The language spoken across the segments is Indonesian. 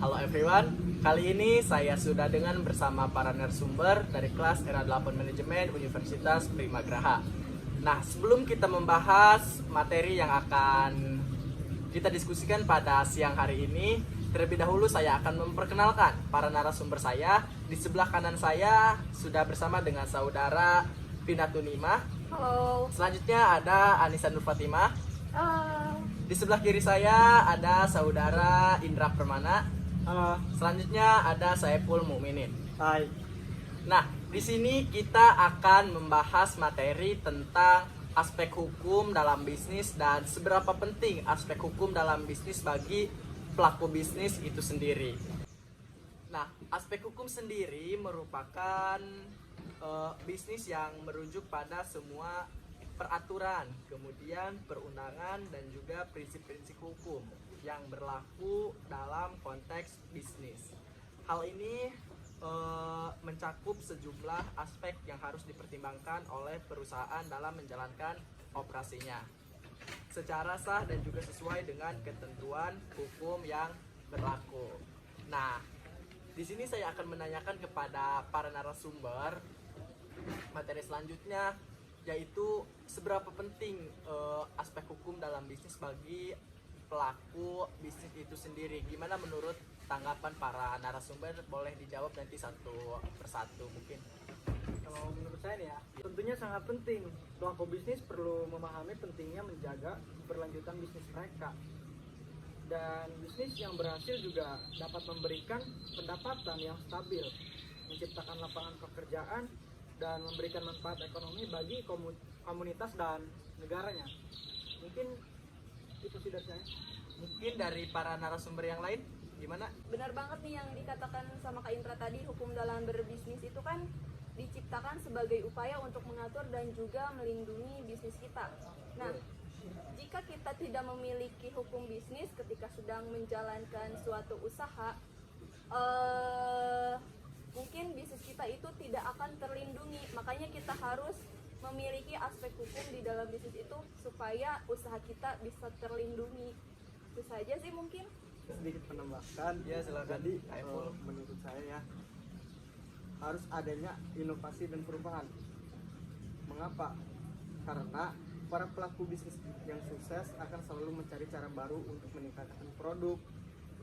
Halo everyone, kali ini saya sudah dengan bersama para narasumber dari kelas Era 8 Manajemen Universitas Primagraha. Nah, sebelum kita membahas materi yang akan kita diskusikan pada siang hari ini, terlebih dahulu saya akan memperkenalkan para narasumber saya. Di sebelah kanan saya sudah bersama dengan saudara Pinatunima. Halo. Selanjutnya ada Anissa Nur Fatimah. Halo. Di sebelah kiri saya ada saudara Indra Permana. Halo. Selanjutnya ada Saiful Mukminin. Hai. Nah, di sini kita akan membahas materi tentang aspek hukum dalam bisnis dan seberapa penting aspek hukum dalam bisnis bagi pelaku bisnis itu sendiri. Nah, aspek hukum sendiri merupakan bisnis yang merujuk pada semua peraturan, kemudian perundangan dan juga prinsip-prinsip hukum yang berlaku dalam konteks bisnis. Hal ini mencakup sejumlah aspek yang harus dipertimbangkan oleh perusahaan dalam menjalankan operasinya secara sah dan juga sesuai dengan ketentuan hukum yang berlaku. Nah, di sini saya akan menanyakan kepada para narasumber materi selanjutnya, yaitu seberapa penting aspek hukum dalam bisnis bagi pelaku bisnis itu sendiri. Gimana menurut tanggapan para narasumber? Boleh dijawab nanti satu persatu mungkin. Kalau menurut saya nih ya, tentunya sangat penting. Pelaku bisnis perlu memahami pentingnya menjaga keberlanjutan bisnis mereka. Dan bisnis yang berhasil juga dapat memberikan pendapatan yang stabil, menciptakan lapangan pekerjaan, dan memberikan manfaat ekonomi bagi komunitas dan negaranya. Mungkin itu sih dari saya. Mungkin dari para narasumber yang lain gimana? Benar banget nih yang dikatakan sama Kak Indra tadi, hukum dalam berbisnis itu kan diciptakan sebagai upaya untuk mengatur dan juga melindungi bisnis kita. Nah, jika kita tidak memiliki hukum bisnis ketika sedang menjalankan suatu usaha, mungkin bisnis kita itu tidak akan terlindungi. Makanya kita harus memiliki aspek hukum di dalam bisnis itu supaya usaha kita bisa terlindungi. Itu saja sih mungkin. Sedikit penambahkan. Ya, silakan. Jadi Saiful. menurut saya ya, harus adanya inovasi dan perubahan. Mengapa? Karena para pelaku bisnis yang sukses akan selalu mencari cara baru untuk meningkatkan produk,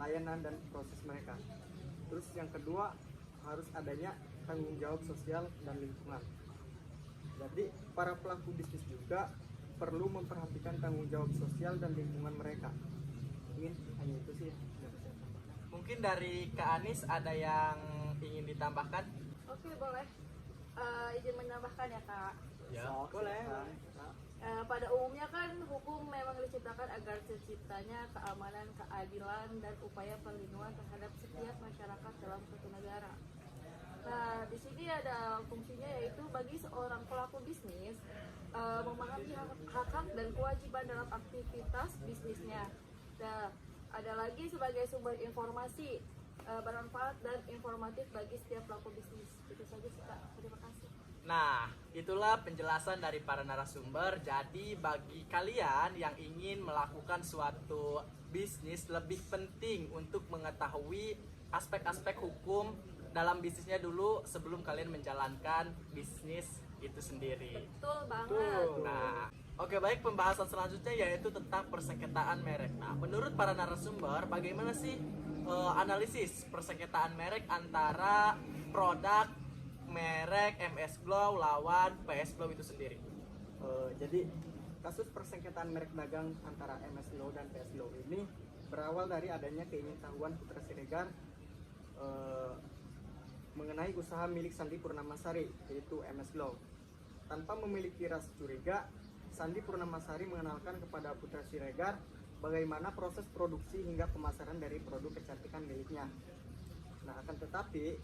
layanan, dan proses mereka. Terus yang kedua, harus adanya tanggung jawab sosial dan lingkungan. Jadi para pelaku bisnis juga perlu memperhatikan tanggung jawab sosial dan lingkungan mereka. Mungkin hanya itu sih yang bisa saya tambahkan. Mungkin dari Kak Anis ada yang ingin ditambahkan? Oke, boleh. Izin menambahkan ya, Kak. Ya. Boleh. Pada umumnya kan hukum memang diciptakan agar terciptanya keamanan, keadilan, dan upaya perlindungan terhadap setiap masyarakat dalam suatu negara. Nah, di sini ada fungsinya, yaitu bagi seorang pelaku bisnis memahami hak-hak dan kewajiban dalam aktivitas bisnisnya. Nah, ada lagi sebagai sumber informasi bermanfaat dan informatif bagi setiap pelaku bisnis. Itu saja sih, Kak. Terima kasih. Nah, itulah penjelasan dari para narasumber. Jadi bagi kalian yang ingin melakukan suatu bisnis, lebih penting untuk mengetahui aspek-aspek hukum dalam bisnisnya dulu sebelum kalian menjalankan bisnis itu sendiri. Betul banget. Nah, oke, baik, pembahasan selanjutnya yaitu tentang persengketaan merek. Nah, menurut para narasumber, bagaimana sih analisis persengketaan merek antara produk merek MS Glow lawan PS Glow itu sendiri? Jadi kasus persengketaan merek dagang antara MS Glow dan PS Glow ini berawal dari adanya keingintahuan Putra Siregar mengenai usaha milik Sandi Purnamasari, yaitu MS Glow. Tanpa memiliki rasa curiga, Sandi Purnamasari mengenalkan kepada Putra Siregar bagaimana proses produksi hingga pemasaran dari produk kecantikan miliknya. Nah, akan tetapi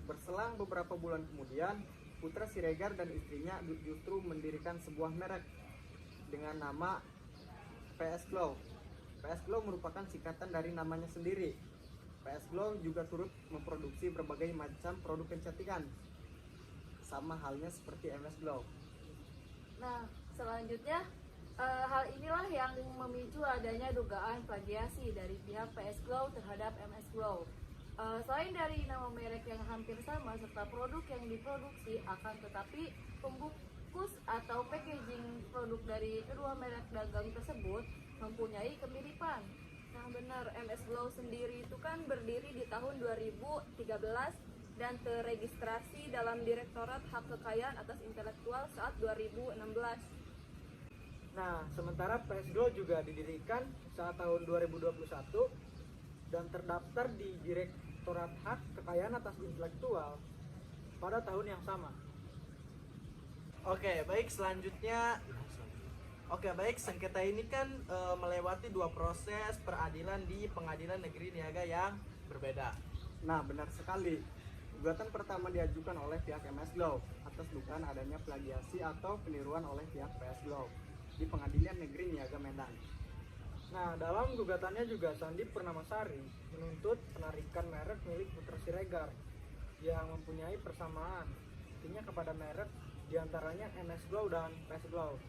berselang beberapa bulan kemudian, Putra Siregar dan istrinya justru mendirikan sebuah merek dengan nama PS Glow. PS Glow merupakan singkatan dari namanya sendiri. PS Glow juga turut memproduksi berbagai macam produk kecantikan, sama halnya seperti MS Glow. Nah, selanjutnya Hal inilah yang memicu adanya dugaan plagiasi dari pihak PS Glow terhadap MS Glow. Selain dari nama merek yang hampir sama serta produk yang diproduksi, akan tetapi pembungkus atau packaging produk dari kedua merek dagang tersebut mempunyai kemiripan. Nah benar, MS Glow sendiri itu kan berdiri di tahun 2013 dan terregistrasi dalam Direktorat Hak Kekayaan atas Intelektual saat 2016. Nah, sementara PS Glow juga didirikan saat tahun 2021 dan terdaftar di Direktorat Hak Kekayaan atas Intelektual pada tahun yang sama. Oke, baik selanjutnya. Oke, baik, sengketa ini kan melewati dua proses peradilan di Pengadilan Negeri Niaga yang berbeda. Nah, benar sekali. Gugatan pertama diajukan oleh pihak MS Glow atas dugaan adanya plagiasi atau peniruan oleh pihak PS Glow di Pengadilan Negeri Niaga Medan. Nah, dalam gugatannya juga Sandi Purnamasari menuntut penarikan merek milik Putra Siregar yang mempunyai persamaan artinya kepada merek diantaranya MS Glow dan PS Glow.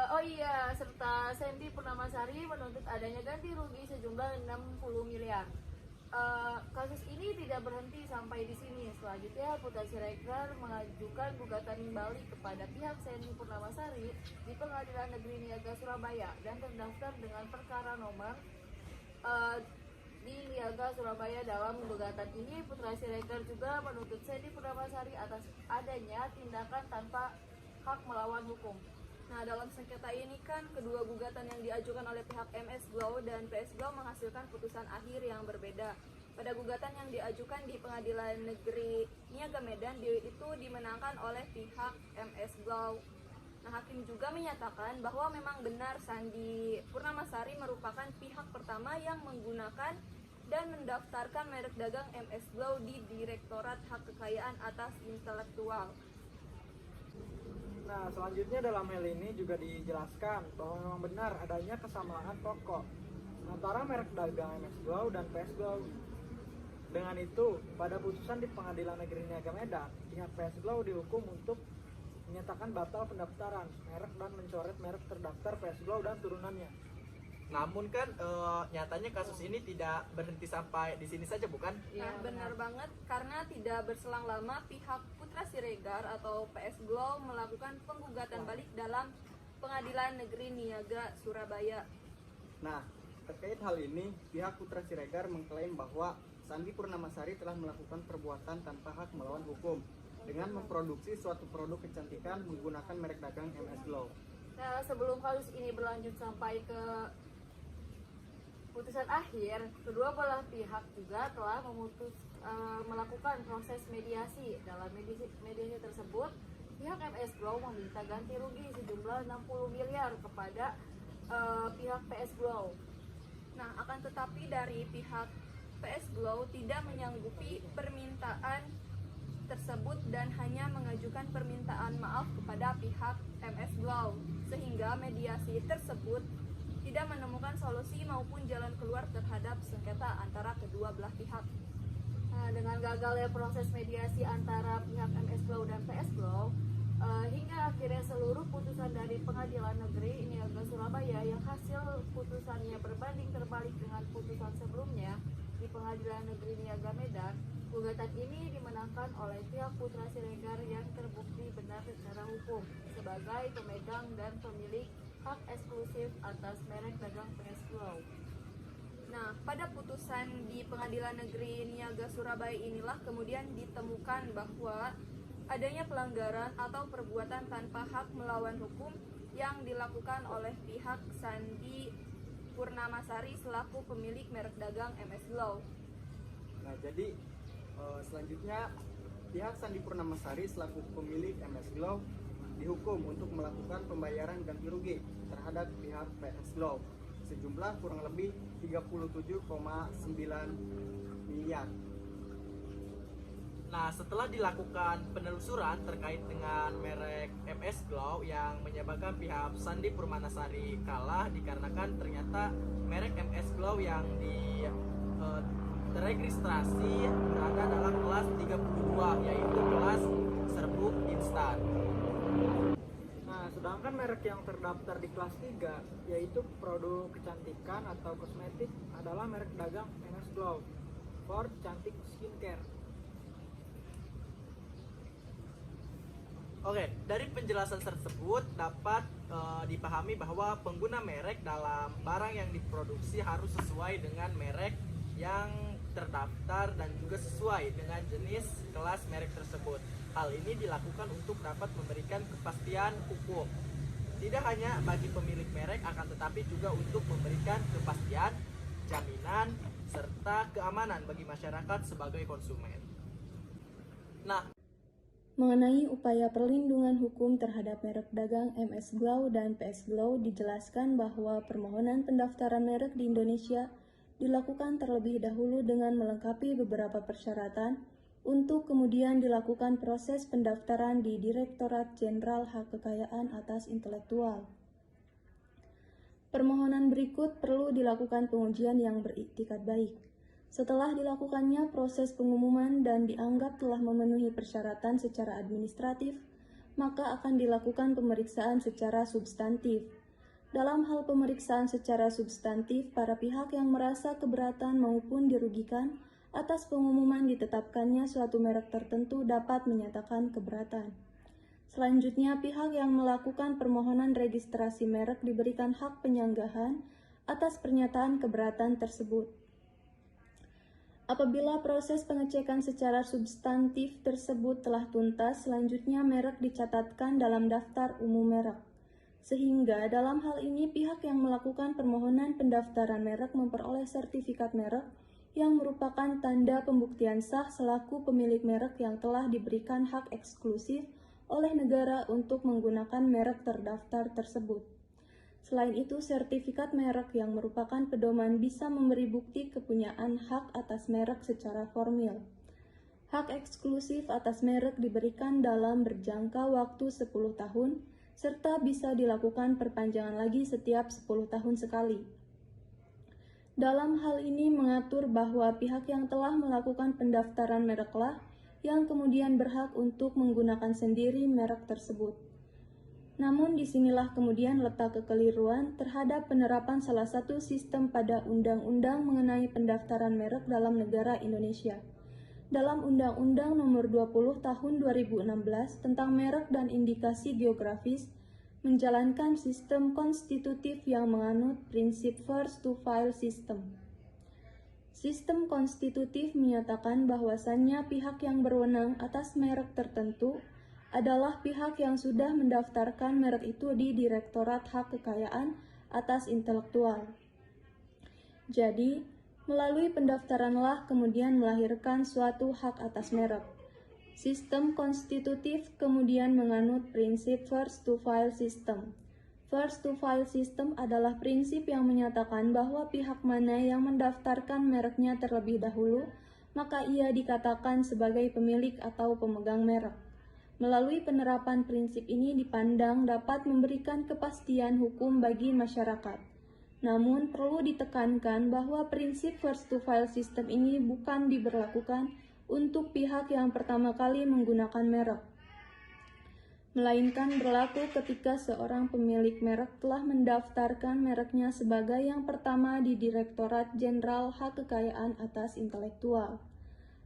Oh iya, serta Sandi Purnamasari menuntut adanya ganti rugi sejumlah 60 miliar. Kasus ini tidak berhenti sampai di sini. Selanjutnya, Putra Siregar mengajukan gugatan balik kepada pihak Sandi Purnamasari di Pengadilan Negeri Niaga Surabaya dan terdaftar dengan perkara nomor di Niaga Surabaya. Dalam gugatan ini, Putra Siregar juga menuntut Sandi Purnamasari atas adanya tindakan tanpa hak melawan hukum. Nah, dalam sengketa ini kan kedua gugatan yang diajukan oleh pihak MS Glow dan PS Glow menghasilkan putusan akhir yang berbeda. Pada gugatan yang diajukan di Pengadilan Negeri Niaga Medan itu dimenangkan oleh pihak MS Glow. Nah, hakim juga menyatakan bahwa memang benar Sandi Purnamasari merupakan pihak pertama yang menggunakan dan mendaftarkan merek dagang MS Glow di Direktorat Hak Kekayaan atas Intelektual. Nah, selanjutnya dalam hal ini juga dijelaskan bahwa memang benar adanya kesamaan pokok antara merek dagang MS Glow dan PS Glow. Dengan itu, pada putusan di Pengadilan Negeri Niaga Medan, pihak PS Glow dihukum untuk menyatakan batal pendaftaran merek dan mencoret merek terdaftar PS Glow dan turunannya. Namun kan nyatanya kasus ini tidak berhenti sampai di sini saja, bukan? Nah, benar banget, karena tidak berselang lama pihak Putra Siregar atau PS Glow melakukan penggugatan balik dalam Pengadilan Negeri Niaga Surabaya. Nah, terkait hal ini, pihak Putra Siregar mengklaim bahwa Sandi Purnamasari telah melakukan perbuatan tanpa hak melawan hukum dengan memproduksi suatu produk kecantikan menggunakan merek dagang MS Glow. Nah, sebelum kasus ini berlanjut sampai ke putusan akhir, kedua belah pihak juga telah melakukan proses mediasi. Dalam mediasi tersebut, pihak MS Glow meminta ganti rugi sejumlah 60 miliar kepada pihak PS Glow. Nah, akan tetapi dari pihak PS Glow tidak menyanggupi permintaan tersebut dan hanya mengajukan permintaan maaf kepada pihak MS Glow, sehingga mediasi tersebut tidak menemukan solusi maupun jalan keluar terhadap sengketa antara kedua belah pihak. Nah, dengan gagalnya proses mediasi antara pihak MS Glow dan PS Glow, hingga akhirnya seluruh putusan dari Pengadilan Negeri Niaga Surabaya yang hasil putusannya berbanding terbalik dengan putusan sebelumnya di Pengadilan Negeri Niaga Medan, gugatan ini dimenangkan oleh pihak Putra Siregar yang terbukti benar secara hukum sebagai pemegang dan pemilik hak eksklusif atas merek dagang PS Glow. Nah, pada putusan di Pengadilan Negeri Niaga Surabaya inilah kemudian ditemukan bahwa adanya pelanggaran atau perbuatan tanpa hak melawan hukum yang dilakukan oleh pihak Sandi Purnamasari selaku pemilik merek dagang MS Glow. Nah, jadi selanjutnya pihak Sandi Purnamasari selaku pemilik MS Glow dihukum untuk melakukan pembayaran ganti rugi terhadap pihak PS Glow sejumlah kurang lebih 37,9 miliar. Nah, setelah dilakukan penelusuran terkait dengan merek MS Glow yang menyebabkan pihak Sandi Purnamasari kalah dikarenakan ternyata merek MS Glow yang terregistrasi berada dalam kelas 32, yaitu kelas serbuk instan. Nah, Sedangkan merek yang terdaftar di kelas 3, yaitu produk kecantikan atau kosmetik, adalah merek dagang MS Glow for Cantik Skincare. Oke, dari penjelasan tersebut dapat dipahami bahwa pengguna merek dalam barang yang diproduksi harus sesuai dengan merek yang terdaftar dan juga sesuai dengan jenis kelas merek tersebut. Hal ini dilakukan untuk dapat memberikan kepastian hukum. Tidak hanya bagi pemilik merek, akan tetapi juga untuk memberikan kepastian, jaminan, serta keamanan bagi masyarakat sebagai konsumen. Nah, mengenai upaya perlindungan hukum terhadap merek dagang MS Glow dan PS Glow, dijelaskan bahwa permohonan pendaftaran merek di Indonesia dilakukan terlebih dahulu dengan melengkapi beberapa persyaratan untuk kemudian dilakukan proses pendaftaran di Direktorat Jenderal Hak Kekayaan Atas Intelektual. Permohonan berikut perlu dilakukan pengujian yang beriktikat baik. Setelah dilakukannya proses pengumuman dan dianggap telah memenuhi persyaratan secara administratif, maka akan dilakukan pemeriksaan secara substantif. Dalam hal pemeriksaan secara substantif, para pihak yang merasa keberatan maupun dirugikan atas pengumuman ditetapkannya suatu merek tertentu dapat menyatakan keberatan. Selanjutnya, pihak yang melakukan permohonan registrasi merek diberikan hak penyanggahan atas pernyataan keberatan tersebut. Apabila proses pengecekan secara substantif tersebut telah tuntas, selanjutnya merek dicatatkan dalam daftar umum merek. Sehingga dalam hal ini pihak yang melakukan permohonan pendaftaran merek memperoleh sertifikat merek yang merupakan tanda pembuktian sah selaku pemilik merek yang telah diberikan hak eksklusif oleh negara untuk menggunakan merek terdaftar tersebut. Selain itu, sertifikat merek yang merupakan pedoman bisa memberi bukti kepunyaan hak atas merek secara formil. Hak eksklusif atas merek diberikan dalam berjangka waktu 10 tahun, serta bisa dilakukan perpanjangan lagi setiap 10 tahun sekali. Dalam hal ini mengatur bahwa pihak yang telah melakukan pendaftaran mereklah yang kemudian berhak untuk menggunakan sendiri merek tersebut. Namun disinilah kemudian letak kekeliruan terhadap penerapan salah satu sistem pada Undang-Undang mengenai pendaftaran merek dalam negara Indonesia. Dalam Undang-Undang Nomor 20 Tahun 2016 tentang merek dan indikasi geografis, menjalankan sistem konstitutif yang menganut prinsip first to file system. Sistem konstitutif menyatakan bahwasannya pihak yang berwenang atas merek tertentu adalah pihak yang sudah mendaftarkan merek itu di Direktorat Hak Kekayaan Atas Intelektual. Jadi, melalui pendaftaranlah kemudian melahirkan suatu hak atas merek. Sistem konstitutif kemudian menganut prinsip first to file system. First to file system adalah prinsip yang menyatakan bahwa pihak mana yang mendaftarkan mereknya terlebih dahulu, maka ia dikatakan sebagai pemilik atau pemegang merek. Melalui penerapan prinsip ini dipandang dapat memberikan kepastian hukum bagi masyarakat. Namun perlu ditekankan bahwa prinsip first to file system ini bukan diberlakukan untuk pihak yang pertama kali menggunakan merek, melainkan berlaku ketika seorang pemilik merek telah mendaftarkan mereknya sebagai yang pertama di Direktorat Jenderal Hak Kekayaan Atas Intelektual.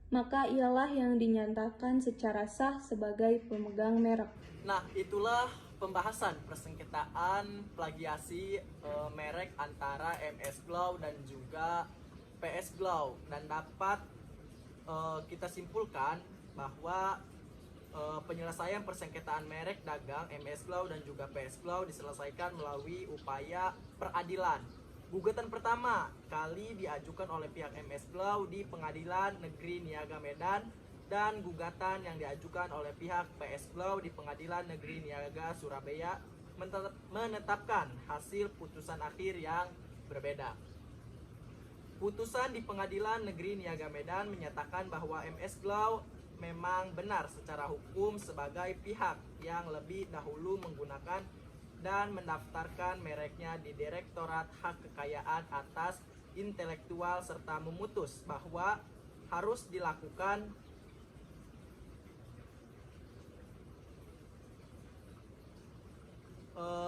Maka ialah yang dinyatakan secara sah sebagai pemegang merek. Nah, itulah pembahasan persengketaan plagiasi merek antara MS Glow dan juga PS Glow, dan dapat kita simpulkan bahwa penyelesaian persengketaan merek dagang MS Glow dan juga PS Glow diselesaikan melalui upaya peradilan. Gugatan pertama kali diajukan oleh pihak MS Glow di Pengadilan Negeri Niaga Medan, dan gugatan yang diajukan oleh pihak PS Glow di Pengadilan Negeri Niaga Surabaya menetapkan hasil putusan akhir yang berbeda. Putusan di Pengadilan Negeri Niaga Medan menyatakan bahwa MS Glow memang benar secara hukum sebagai pihak yang lebih dahulu menggunakan dan mendaftarkan mereknya di Direktorat Hak Kekayaan Atas Intelektual, serta memutus bahwa harus dilakukan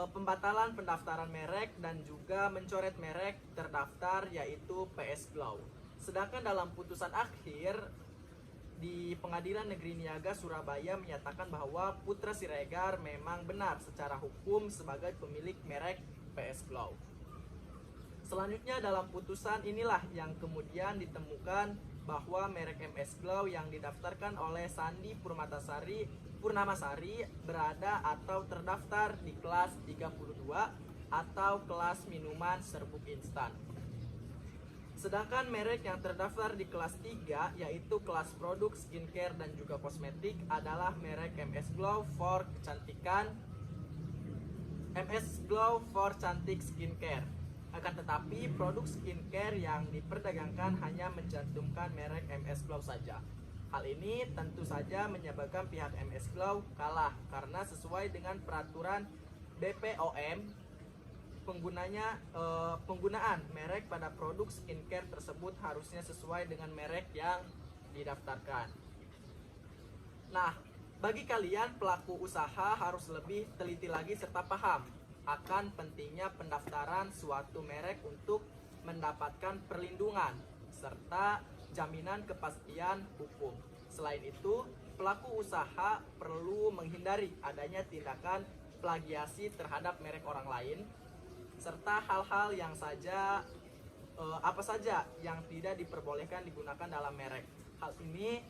pembatalan pendaftaran merek dan juga mencoret merek terdaftar yaitu PS Glow. Sedangkan dalam putusan akhir di Pengadilan Negeri Niaga Surabaya menyatakan bahwa Putra Siregar memang benar secara hukum sebagai pemilik merek PS Glow. Selanjutnya dalam putusan inilah yang kemudian ditemukan bahwa merek MS Glow yang didaftarkan oleh Sandi Purnamasari berada atau terdaftar di kelas 32 atau kelas minuman serbuk instan. Sedangkan merek yang terdaftar di kelas 3 yaitu kelas produk skincare dan juga kosmetik adalah merek MS Glow for kecantikan, MS Glow for cantik skincare. Akan tetapi produk skincare yang diperdagangkan hanya mencantumkan merek MS Glow saja. Hal ini tentu saja menyebabkan pihak MS Glow kalah karena sesuai dengan peraturan BPOM penggunaan merek pada produk skincare tersebut harusnya sesuai dengan merek yang didaftarkan. Nah, bagi kalian pelaku usaha harus lebih teliti lagi serta paham akan pentingnya pendaftaran suatu merek untuk mendapatkan perlindungan serta jaminan kepastian hukum. Selain itu, pelaku usaha perlu menghindari adanya tindakan plagiasi terhadap merek orang lain serta hal-hal yang apa saja yang tidak diperbolehkan digunakan dalam merek. Hal ini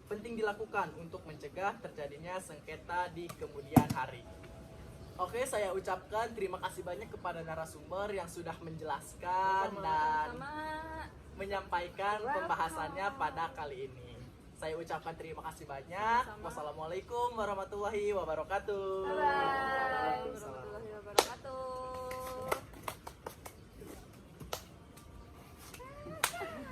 penting dilakukan untuk mencegah terjadinya sengketa di kemudian hari. Oke, saya ucapkan terima kasih banyak kepada narasumber yang sudah menjelaskan dan menyampaikan pembahasannya pada kali ini. Saya ucapkan terima kasih banyak. Wassalamualaikum warahmatullahi wabarakatuh.